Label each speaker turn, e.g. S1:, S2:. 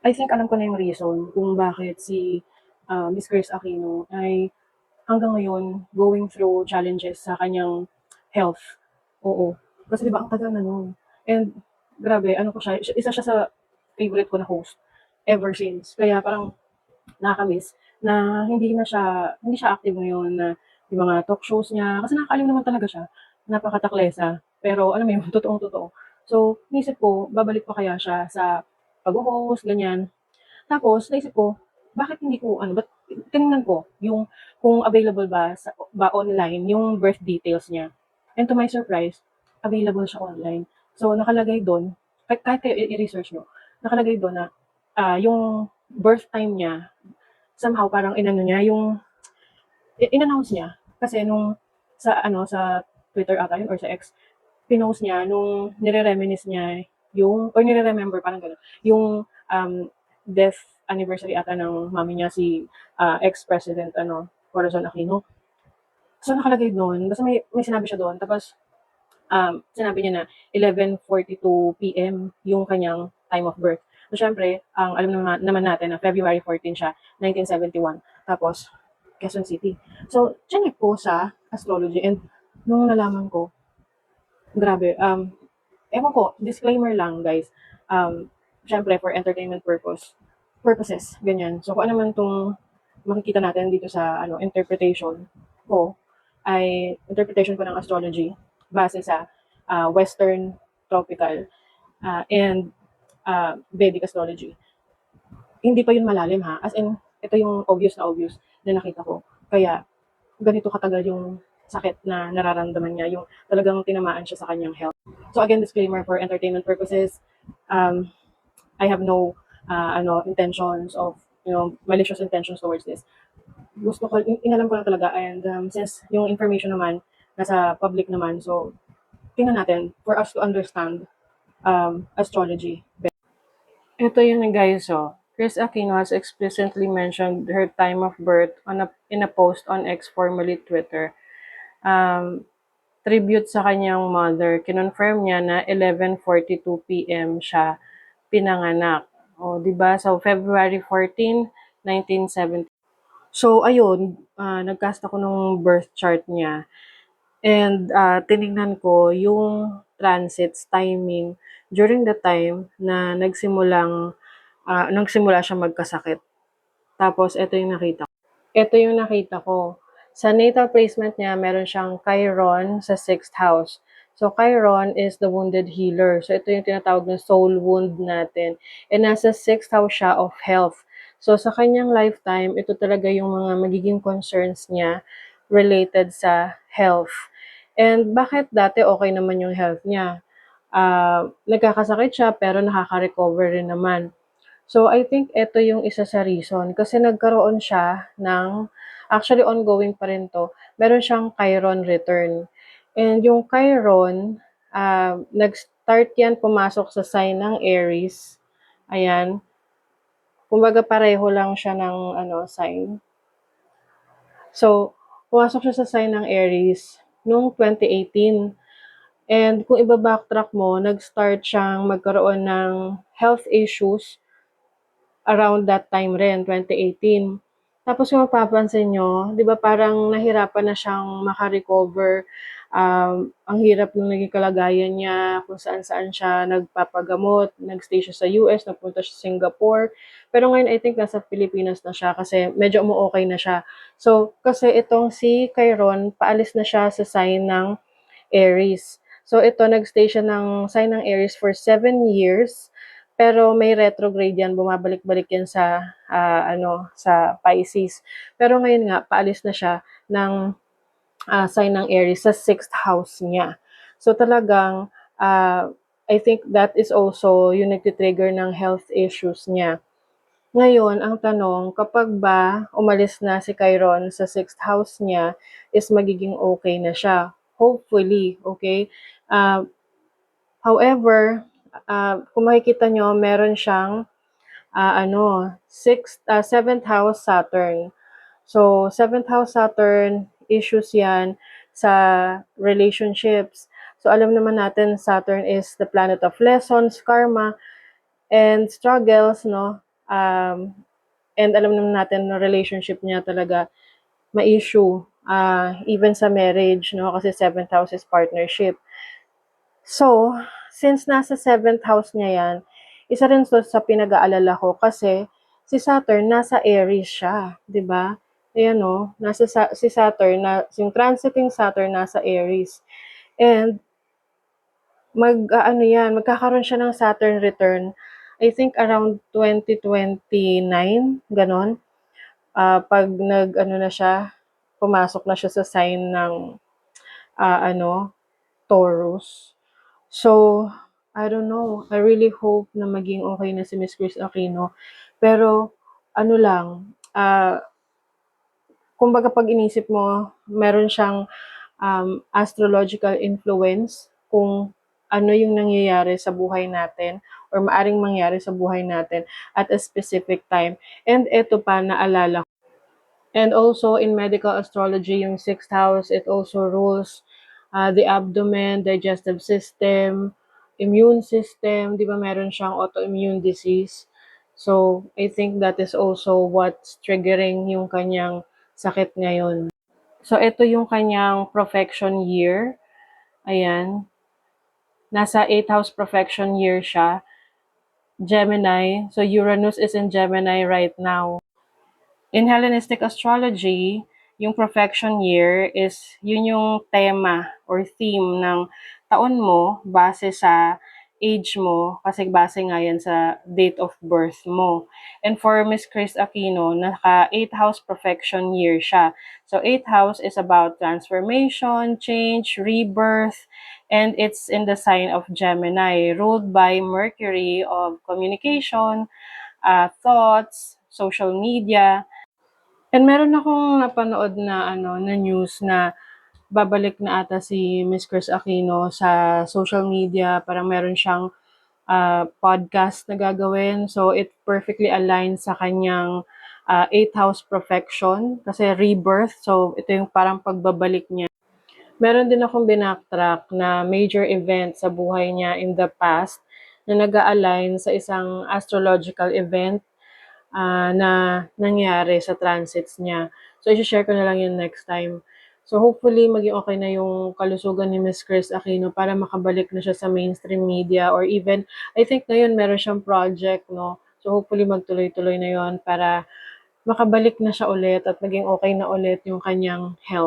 S1: I think alam ko na yung reason kung bakit si Miss Grace Aquino ay hanggang ngayon going through challenges sa kanyang health. Oo. Kasi 'di ba ang tagal na nun. And grabe ano ko siya, isa siya sa favorite ko na host ever since. Kaya parang nakaka-miss na hindi siya active ngayon na yung mga talk shows niya kasi nakakaaliw naman talaga siya. Napakataklesa. Pero alam mo yun, totoong-totoo. So, naisip ko, babalik pa kaya siya sa pag-host, ganyan. Tapos naisip ko, bakit hindi ko ano, ba't tinignan ko yung kung available ba online yung birth details niya. And to my surprise, available siya online. So nakalagay doon, kahit kayo i-research nyo, nakalagay doon na yung birth time niya, somehow parang inano niya, yung in-announce niya. Kasi nung sa Twitter ata yun or sa X, pinost niya nung nire-reminisce niya yung, or nire-remember, parang gano'n, yung death anniversary ata ng mami niya, si ex-president, Corazon Aquino. So, nakalagay doon, basta may sinabi siya doon, tapos sinabi niya na 11:42 PM yung kanyang time of birth. So, syempre, ang alam naman natin na February 14 siya, 1971. Tapos, Quezon City. So, chinek ko sa astrology and nung nalaman ko, grabe, ewan ko, disclaimer lang guys. Syempre for entertainment purposes, ganyan. So kung ano man tong makikita natin dito sa ko, ay interpretation ko ng astrology base sa Western tropical and Vedic astrology. Hindi pa yun malalim ha. As in, ito yung obvious na nakita ko. Kaya ganito katagal yung sakit na nararamdaman niya, yung talagang tinamaan siya sa kanyang health. So again, disclaimer for entertainment purposes. Um, I have no intentions of malicious intentions towards this. Gusto ko inalam ko lang talaga, and since yung information naman nasa public naman, so tingnan natin for us to understand astrology. Ito yun guys, so Chris Aquino has explicitly mentioned her time of birth in a post on X, formerly Twitter. Tribute sa kanyang mother, kinonfirm niya na 11:42 PM siya pinanganak. O, 'di ba? So February 14, 1970. So ayun, nagcast ako nung birth chart niya and tiningnan ko yung transits timing during the time na nagsimula siya magkasakit. Tapos ito yung nakita ko. Sa natal placement niya, meron siyang Chiron sa 6th house. So, Chiron is the wounded healer. So, ito yung tinatawag na soul wound natin. And nasa 6th house siya of health. So, sa kanyang lifetime, ito talaga yung mga magiging concerns niya related sa health. And bakit dati okay naman yung health niya? Nagkakasakit siya pero nakaka-recover rin naman. So, I think ito yung isa sa reason kasi nagkaroon siya ng, actually ongoing pa rin 'to, meron siyang Chiron return. And yung Chiron, nag-start yan pumasok sa sign ng Aries. Ayan. Kumbaga pareho lang siya ng sign. So, pumasok siya sa sign ng Aries noong 2018. And kung iba-backtrack mo, nag-start siyang magkaroon ng health issues around that time rin, 2018. Tapos kung mapapansin nyo, di ba parang nahirapan na siyang makarecover. Ang hirap nung naging kalagayan niya, kung saan-saan siya nagpapagamot, nagstay siya sa US, nagpunta siya sa Singapore. Pero ngayon, I think nasa Pilipinas na siya kasi medyo okay na siya. So, kasi itong si Chiron, paalis na siya sa sign ng Aries. So, ito, nagstay siya ng sign ng Aries for 7 years. Pero may retrograde yan, bumabalik-balik yan sa Pisces. Pero ngayon nga, paalis na siya ng sign ng Aries sa 6th house niya. So talagang, I think that is also yung nagtitrigger ng health issues niya. Ngayon, ang tanong, kapag ba umalis na si Chiron sa 6th house niya, is magiging okay na siya. Hopefully, okay? However, kung makikita nyo, meron siyang 7th house Saturn. So, 7th house Saturn, issues yan sa relationships. So, alam naman natin, Saturn is the planet of lessons, karma, and struggles, no? And alam naman natin na relationship niya talaga ma-issue, even sa marriage, no? Kasi 7th house is partnership. So, since nasa 7th house niya yan, isa rin to sa pinag-aalala ko kasi si Saturn nasa Aries siya, 'di ba? Ayan no, si Saturn na yung transiting Saturn nasa Aries. And magkakaroon siya ng Saturn return. I think around 2029, ganon. Pag na siya, pumasok na siya sa sign ng Taurus. So, I don't know. I really hope na maging okay na si Miss Chris Aquino. Pero, ano lang, kumbaga pag inisip mo, meron siyang astrological influence kung ano yung nangyayari sa buhay natin or maaring mangyari sa buhay natin at a specific time. And ito pa, naalala ko. And also in medical astrology, yung 6th house, it also rules the abdomen, digestive system, immune system, di ba meron siyang autoimmune disease. So, I think that is also what's triggering yung kanyang sakit ngayon. So, ito yung kanyang profection year. Ayan. Nasa 8th house profection year siya. Gemini. So, Uranus is in Gemini right now. In Hellenistic astrology, yung profection year is yun yung tema or theme ng taon mo base sa age mo kasi base nga yan sa date of birth mo. And for Miss Chris Aquino, naka 8th house profection year siya. So 8th house is about transformation, change, rebirth, and it's in the sign of Gemini, ruled by Mercury of communication, thoughts, social media. And meron akong napanood na na news na babalik na ata si Miss Chris Aquino sa social media, parang meron siyang podcast na gagawin. So it perfectly aligns sa kanyang 8th house profection kasi rebirth. So ito yung parang pagbabalik niya. Meron din akong binacktrack na major event sa buhay niya in the past na nag-align sa isang astrological event na nangyari sa transits niya. So, i-share ko na lang yun next time. So, hopefully, maging okay na yung kalusugan ni Miss Chris Aquino para makabalik na siya sa mainstream media or even, I think ngayon meron siyang project, no? So, hopefully, magtuloy-tuloy na yon para makabalik na siya ulit at maging okay na ulit yung kanyang health.